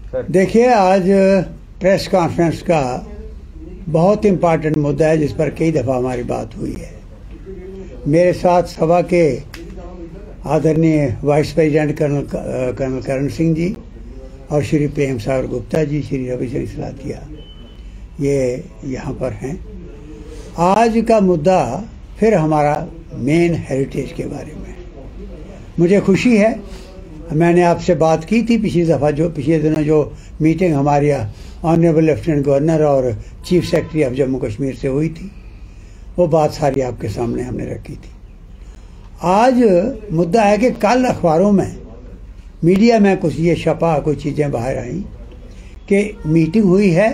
देखिए, आज press conference का बहुत इम्पोर्टेंट मुद्दा है जिस पर कई दफ़ा हमारी बात हुई है। मेरे साथ सभा के आदरणीय vice president colonel Karan Singh ji और श्री प्रेम सागर गुप्ता जी, श्री रविशंकर सलाथिया, ये यहाँ पर हैं। आज का मुद्दा फिर हमारा मेन हेरिटेज के बारे में। मुझे खुशी है, मैंने आपसे बात की थी पिछले दिनों जो मीटिंग हमारी ऑनरेबल लेफ्टिनेंट गवर्नर और chief secretary of Jammu Kashmir से हुई थी, वो बात सारी आपके सामने हमने रखी थी। आज मुद्दा है कि कल अखबारों में, मीडिया में कुछ ये छपा, कुछ चीज़ें बाहर आई कि मीटिंग हुई है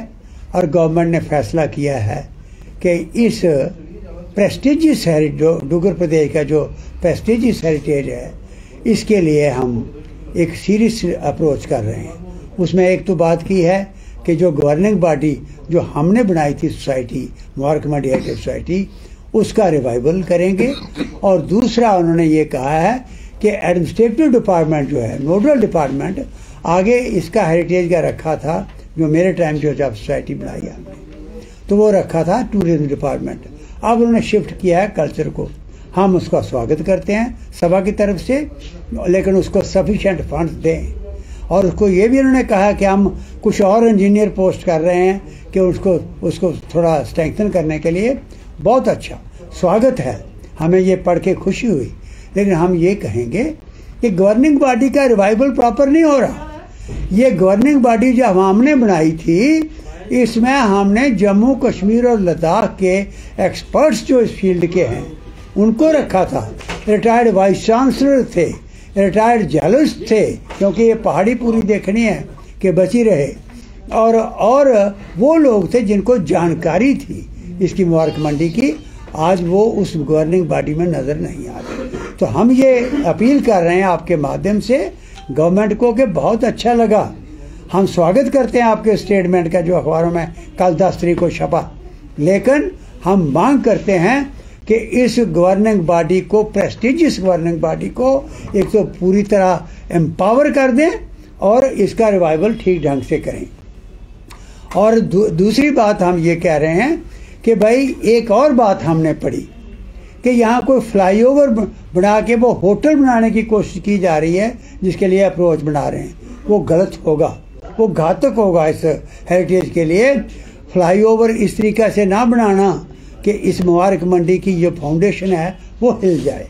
और गवर्नमेंट ने फैसला किया है कि इस प्रेस्टिजियस हेरिटेज, डुगर प्रदेश का जो प्रेस्टिजियस हेरिटेज है, इसके लिए हम एक सीरियस अप्रोच कर रहे हैं। उसमें एक तो बात की है कि जो गवर्निंग बॉडी जो हमने बनाई थी society, Mubarak Mandi heritage society, उसका रिवाइवल करेंगे। और दूसरा उन्होंने ये कहा है कि एडमिनिस्ट्रेटिव डिपार्टमेंट जो है, नोडल डिपार्टमेंट, आगे इसका हेरिटेज का रखा था, जो मेरे टाइम जो जब सोसाइटी बनाई हमने, तो वो रखा था टूरिज्म डिपार्टमेंट। अब उन्होंने शिफ्ट किया है कल्चर को। हम उसका स्वागत करते हैं सभा की तरफ से, लेकिन उसको सफिशिएंट फंड्स दें। और उसको ये भी उन्होंने कहा कि हम कुछ और इंजीनियर पोस्ट कर रहे हैं कि उसको थोड़ा स्ट्रेंथन करने के लिए। बहुत अच्छा, स्वागत है, हमें ये पढ़ के खुशी हुई। लेकिन हम ये कहेंगे कि गवर्निंग बॉडी का रिवाइवल प्रॉपर नहीं हो रहा। ये गवर्निंग बॉडी जो हमने बनाई थी, इसमें हमने जम्मू कश्मीर और लद्दाख के एक्सपर्ट्स जो इस फील्ड के हैं उनको रखा था। रिटायर्ड वाइस चांसलर थे, रिटायर्ड जर्नलिस्ट थे, क्योंकि ये पहाड़ी पूरी देखनी है कि बची रहे। और वो लोग थे जिनको जानकारी थी इसकी मुबारक मंडी की। आज वो उस गवर्निंग बॉडी में नज़र नहीं आ रहे। तो हम ये अपील कर रहे हैं आपके माध्यम से गवर्नमेंट को कि बहुत अच्छा लगा, हम स्वागत करते हैं आपके स्टेटमेंट का जो अखबारों में कल 10 तारीख को छपा। लेकिन हम मांग करते हैं कि इस गवर्निंग बॉडी को, प्रेस्टिजियस गवर्निंग बॉडी को, एक तो पूरी तरह एम्पावर कर दें और इसका रिवाइवल ठीक ढंग से करें। और दूसरी बात हम ये कह रहे हैं कि भाई, एक और बात हमने पढ़ी कि यहाँ कोई फ्लाईओवर बना के वो होटल बनाने की कोशिश की जा रही है, जिसके लिए अप्रोच बना रहे हैं। वो गलत होगा, वो घातक होगा इस हेरिटेज के लिए। फ्लाईओवर इस तरीक़े से ना बनाना कि इस मुबारक मंडी की जो फाउंडेशन है वो हिल जाए।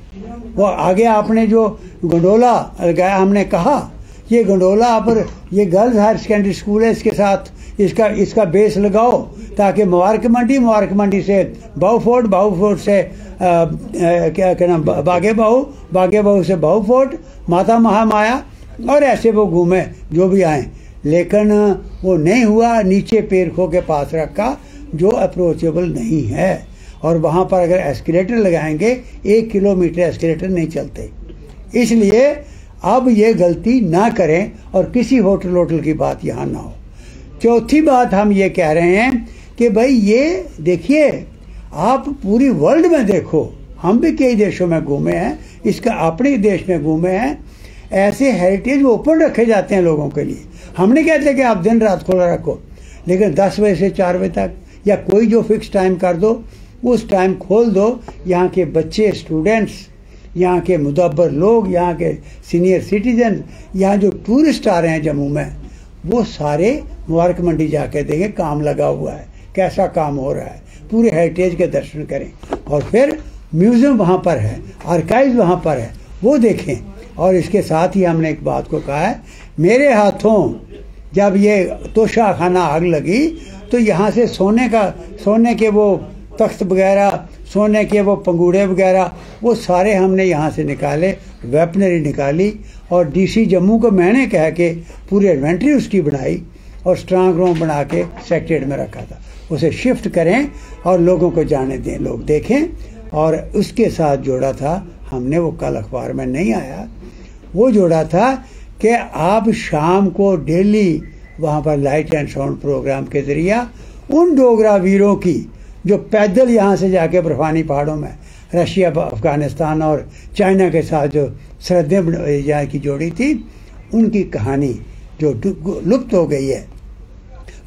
वो आगे आपने जो गंडोला लगाया, हमने कहा ये गंडोला पर ये गर्ल्स हायर सेकेंडरी स्कूल है, इसके साथ इसका बेस लगाओ, ताकि मुबारक मंडी से बाहू फोर्ट से क्या कहना, बागे बाहू से बाहू फोर्ट, माता महामाया, और ऐसे वो घूमे जो भी आए। लेकिन वो नहीं हुआ, नीचे पेरखों के पास रखा जो अप्रोचेबल नहीं है। और वहाँ पर अगर एस्केलेटर लगाएंगे, 1 किलोमीटर एस्केलेटर नहीं चलते। इसलिए अब ये गलती ना करें और किसी होटल की बात यहाँ ना हो। चौथी बात हम ये कह रहे हैं कि भाई, ये देखिए, आप पूरी वर्ल्ड में देखो, हम भी कई देशों में घूमे हैं, इसका अपने देश में घूमे हैं, ऐसे हेरिटेज ओपन रखे जाते हैं लोगों के लिए। हम नहीं कहते कि आप दिन रात खुला रखो, लेकिन 10 बजे से 4 बजे तक या कोई जो फिक्स टाइम कर दो, उस टाइम खोल दो। यहाँ के बच्चे, स्टूडेंट्स, यहाँ के मुदब्बर लोग, यहाँ के सीनियर सिटीजन, यहाँ जो टूरिस्ट आ रहे हैं जम्मू में, वो सारे मुबारक मंडी जाके देखें काम लगा हुआ है, कैसा काम हो रहा है, पूरे हेरिटेज के दर्शन करें। और फिर म्यूज़ियम वहाँ पर है, आर्काइव वहाँ पर है, वो देखें। और इसके साथ ही हमने एक बात को कहा है, मेरे हाथों जब ये तोशा खाना आग लगी, तो यहाँ से सोने के वो तख्त वगैरह, सोने के वो पंगूड़े वगैरह, वो सारे हमने यहाँ से निकाले, वेपनरी निकाली। और डीसी जम्मू को मैंने कह के पूरी इन्वेंट्री उसकी बनाई और स्ट्रांग रूम बना के सेक्रेटरीट में रखा था। उसे शिफ्ट करें और लोगों को जाने दें, लोग देखें। और उसके साथ जोड़ा था हमने, वो कल अखबार में नहीं आया, वो जोड़ा था कि आप शाम को डेली वहाँ पर लाइट एंड साउंड प्रोग्राम के जरिए उन डोगरा वीरों की जो पैदल यहाँ से जाके बर्फानी पहाड़ों में रशिया, अफगानिस्तान और चाइना के साथ जो सरहदें यहाँ की जोड़ी थी, उनकी कहानी जो लुप्त हो गई है,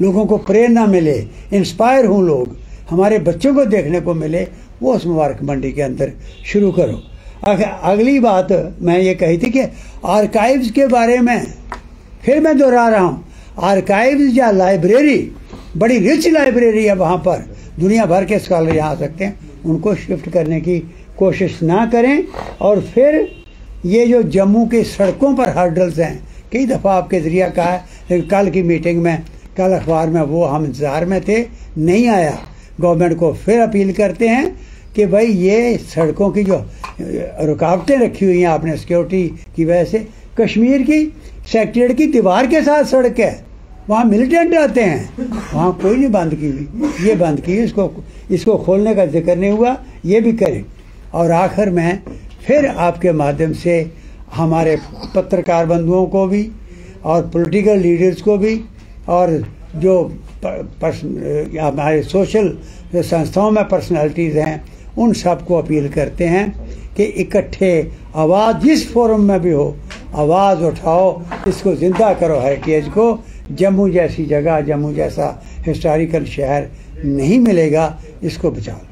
लोगों को प्रेरणा मिले, इंस्पायर हों लोग, हमारे बच्चों को देखने को मिले, वो उस मुबारक मंडी के अंदर शुरू करो। अगली बात मैं ये कही थी कि आर्काइव्स के बारे में फिर मैं दोहरा रहा हूँ। आर्काइव्स या लाइब्रेरी, बड़ी रिच लाइब्रेरी है वहाँ पर, दुनिया भर के स्कॉलर यहाँ आ सकते हैं, उनको शिफ्ट करने की कोशिश ना करें। और फिर ये जो जम्मू के सड़कों पर हर्डल्स हैं, कई दफ़ा आपके ज़रिए कहा है, लेकिन कल की मीटिंग में, कल अखबार में वो हम इंतज़ार में थे, नहीं आया। गवर्नमेंट को फिर अपील करते हैं कि भाई ये सड़कों की जो रुकावटें रखी हुई हैं आपने सिक्योरिटी की वजह से, कश्मीर की सेक्रेटरीट की दीवार के साथ सड़क है, वहाँ मिलिटेंट आते हैं, वहाँ कोई नहीं बंद की हुई, ये बंद की, इसको खोलने का जिक्र नहीं हुआ, ये भी करें। और आखिर में फिर आपके माध्यम से हमारे पत्रकार बंधुओं को भी और पॉलिटिकल लीडर्स को भी और जो हमारे सोशल संस्थाओं में पर्सनालिटीज़ हैं, उन सब को अपील करते हैं कि इकट्ठे आवाज़ जिस फोरम में भी हो, आवाज़ उठाओ, इसको ज़िंदा करो, हेरिटेज को। जम्मू जैसी जगह, जम्मू जैसा हिस्टोरिकल शहर नहीं मिलेगा, इसको बचाओ।